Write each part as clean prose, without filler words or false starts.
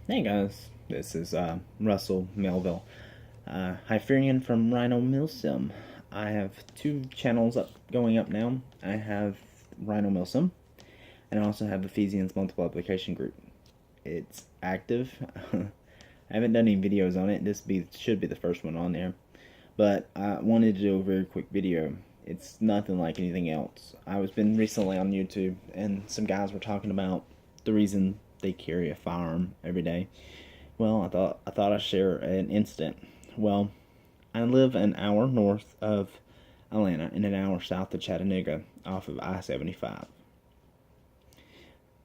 Hey guys, this is Russell Melville, Hyperion from Rhino Milsim. I have two channels going up now. I have Rhino Milsim, and I also have Ephesians Multiple Application Group. It's active. I haven't done any videos on it. Should be the first one on there, but I wanted to do a very quick video. It's nothing like anything else. I was been recently on YouTube, and some guys were talking about the reason they carry a firearm every day. Well, I thought I'd share an incident. Well, I live an hour north of Atlanta and an hour south of Chattanooga off of I-75.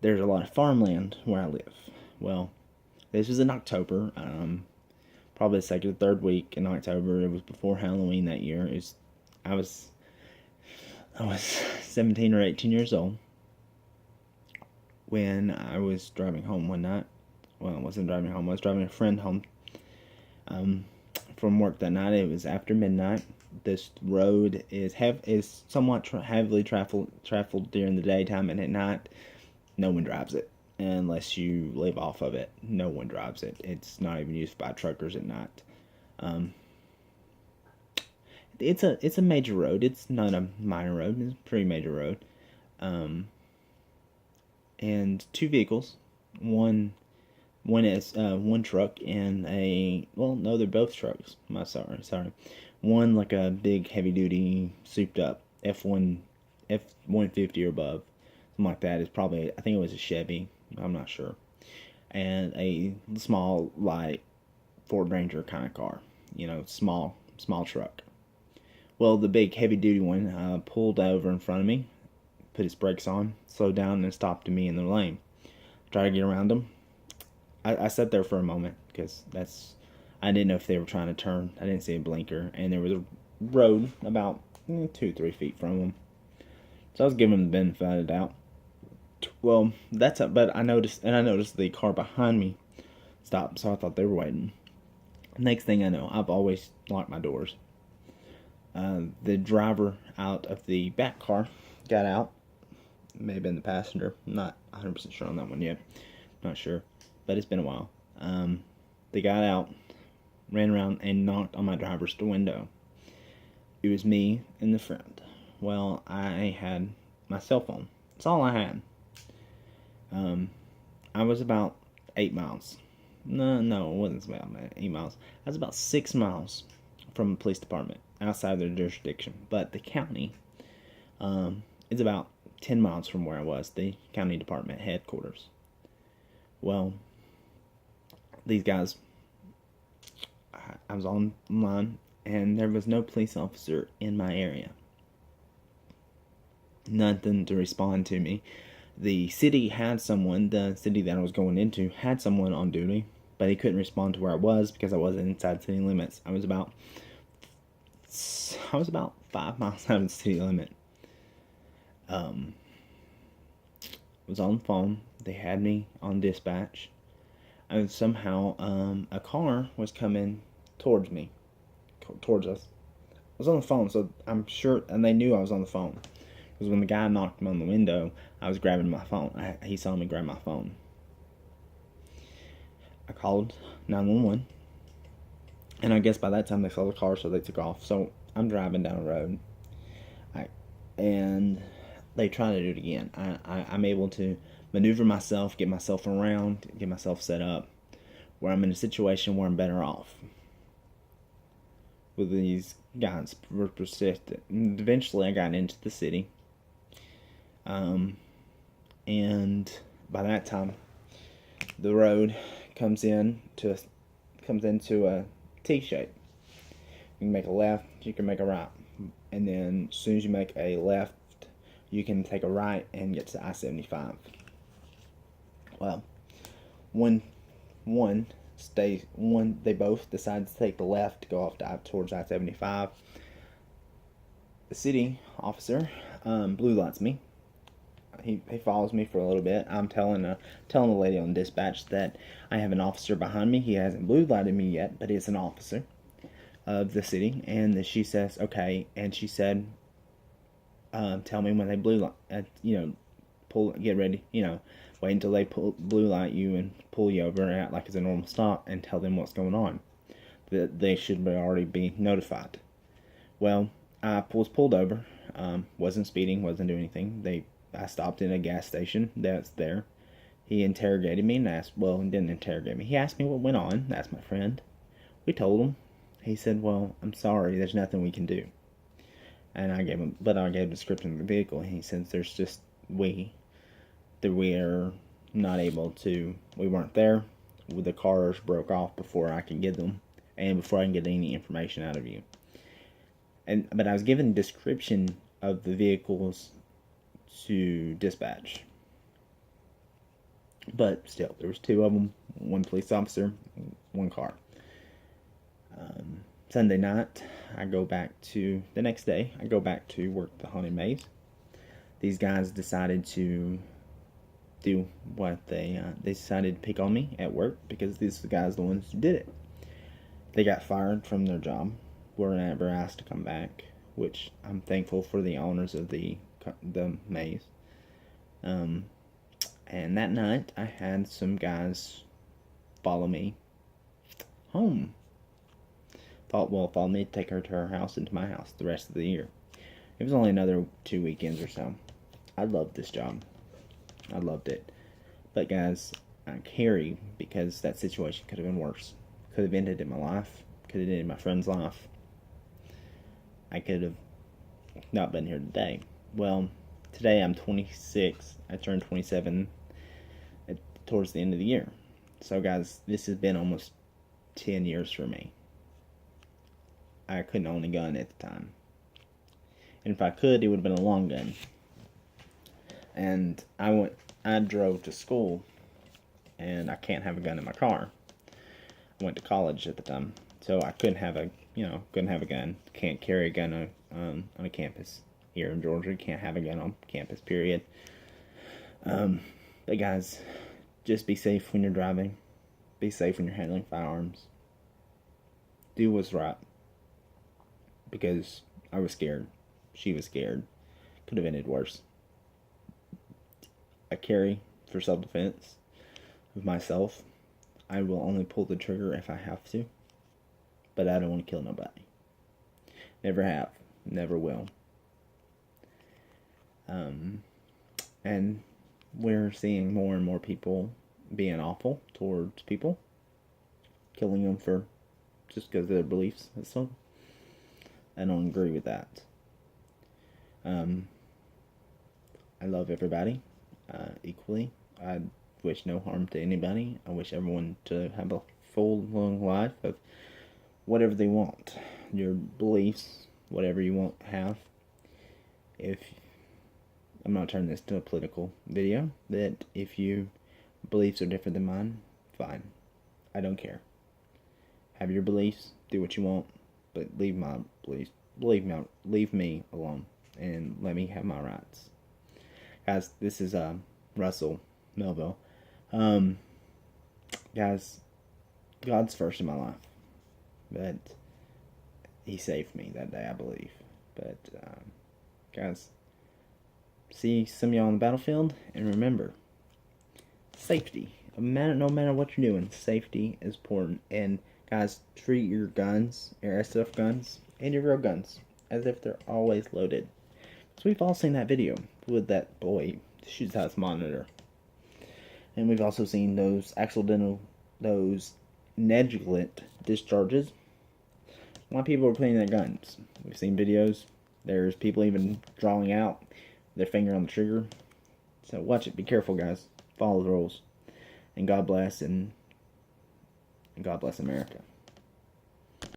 There's a lot of farmland where I live. Well, this was in October, probably the second or third week in October. It was before Halloween that year. I was I was 17 or 18 years old when I was driving home one night. Well, I wasn't driving home. I was driving a friend home from work that night. It was after midnight. This road is somewhat heavily traveled during the daytime, and at night, no one drives it unless you live off of it. No one drives it. It's not even used by truckers at night. Um, it's a major road. It's not a minor road. It's a pretty major road. Um, and two vehicles, one is one truck and no, they're both trucks. Sorry. One like a big heavy duty souped up F-150 or above, something like that. It's probably, I think it was a Chevy. I'm not sure. And a small light Ford Ranger kind of car. Small truck. Well, the big heavy duty one pulled over in front of me, put his brakes on, slowed down, and stopped me in the lane. Tried to get around him. I sat there for a moment because I didn't know if they were trying to turn. I didn't see a blinker, and there was a road about 2-3 feet from them. So I was giving them the benefit of the doubt. Well, but I noticed the car behind me stopped, so I thought they were waiting. Next thing I know, I've always locked my doors. The driver out of the back car got out. May have been the passenger. I'm not 100% sure on that one yet. Not sure, but it's been a while. They got out, ran around, and knocked on my driver's window. It was me and the friend. Well, I had my cell phone. That's all I had. I was about 8 miles. No, it wasn't about 8 miles. I was about 6 miles from the police department outside their jurisdiction. But the county is about 10 miles from where I was, the county department headquarters. Well, these guys, I was online, and there was no police officer in my area. Nothing to respond to me. The city that I was going into had someone on duty, but he couldn't respond to where I was because I wasn't inside city limits. I was about 5 miles out of the city limit. Was on the phone. They had me on dispatch. And somehow, a car was coming towards us. I was on the phone, so I'm sure, and they knew I was on the phone. Because when the guy knocked me on the window, I was grabbing my phone. He saw me grab my phone. I called 911. And I guess by that time they saw the car, so they took off. So I'm driving down the road. And they try to do it again. I'm able to maneuver myself, get myself around, get myself set up, where I'm in a situation where I'm better off. With these guys were persistent. And eventually I got into the city. And by that time, the road comes into a T shape. You can make a left, you can make a right. And then as soon as you make a left, you can take a right and get to I-75. Well, they both decide to take the left to go off towards I-75. The city officer blue lights me. He follows me for a little bit. I'm telling the lady on dispatch that I have an officer behind me. He hasn't blue lighted me yet, but he's an officer of the city. And she says, okay. And she said, tell me when they blue light. Get ready. Wait until they blue light you and pull you over and act like it's a normal stop and tell them what's going on. That they should already be notified. Well, I was pulled over. Wasn't speeding, wasn't doing anything. I stopped in a gas station that's there. He interrogated me and asked, well, he didn't interrogate me. He asked me what went on. That's my friend. We told him. He said, well, I'm sorry, there's nothing we can do. And I gave a description of the vehicle. And he says, there's just, we are not able to, we weren't there. The cars broke off before I could get them. And before I can get any information out of you. But I was given a description of the vehicles to dispatch. But still, there was 2 of them, 1 police officer, 1 car. Sunday night, the next day, I go back to work the haunted maze. These guys decided to do what they decided to pick on me at work because these are the guys, the ones who did it. They got fired from their job, were never asked to come back, which I'm thankful for the owners of the maze. And that night, I had some guys follow me home. Follow me to take her to her house and to my house the rest of the year. It was only another 2 weekends or so. I loved this job. I loved it. But guys, I carry because that situation could have been worse. Could have ended in my life. Could have ended my friend's life. I could have not been here today. Well, today I'm 26. I turned 27 towards the end of the year. So guys, this has been almost 10 years for me. I couldn't own a gun at the time. And if I could, it would have been a long gun. And I drove to school, and I can't have a gun in my car. I went to college at the time, so I couldn't have a gun. Can't carry a gun on a campus here in Georgia. Can't have a gun on campus, period. But guys, just be safe when you're driving. Be safe when you're handling firearms. Do what's right. Because I was scared. She was scared. Could have ended worse. I carry for self-defense of myself. I will only pull the trigger if I have to. But I don't want to kill nobody. Never have. Never will. And we're seeing more and more people being awful towards people. Killing them for just because of their beliefs and stuff. I don't agree with that. I love everybody equally. I wish no harm to anybody. I wish everyone to have a full, long life of whatever they want. Your beliefs, whatever you want to have. I'm not turning this to a political video, but if your beliefs are different than mine, fine. I don't care. Have your beliefs, do what you want. But leave my beliefs, leave me alone, and let me have my rights. Guys, this is Russell Melville. Guys, God's first in my life, but He saved me that day, I believe. But guys, see some of y'all on the battlefield, and remember, safety. No matter what you're doing, safety is important. And guys, treat your guns, your airsoft guns, and your real guns as if they're always loaded. So we've all seen that video with that boy shoots out his monitor. And we've also seen those negligent discharges. A lot of people are playing their guns. We've seen videos. There's people even drawing out their finger on the trigger. So watch it. Be careful, guys. Follow the rules. And God bless, and God bless America.